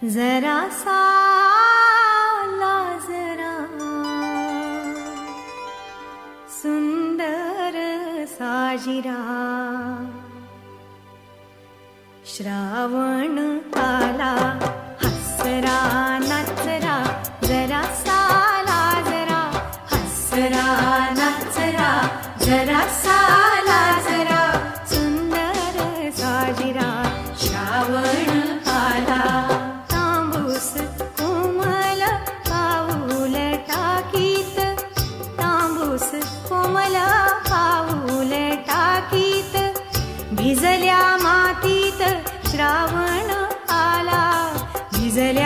जरा साला जरा सुंदर साजिरा श्रावण आला हसरा नाचरा जरा साला जरा हसरा नाचरा जरा साला जरा सुंदर साजिरा श्रावण आला तांबूस कोमल पाऊल टाकीत तांबूस कोमल पाऊल टाकीत भिजल्या मातीत श्रावण आला भिजल्या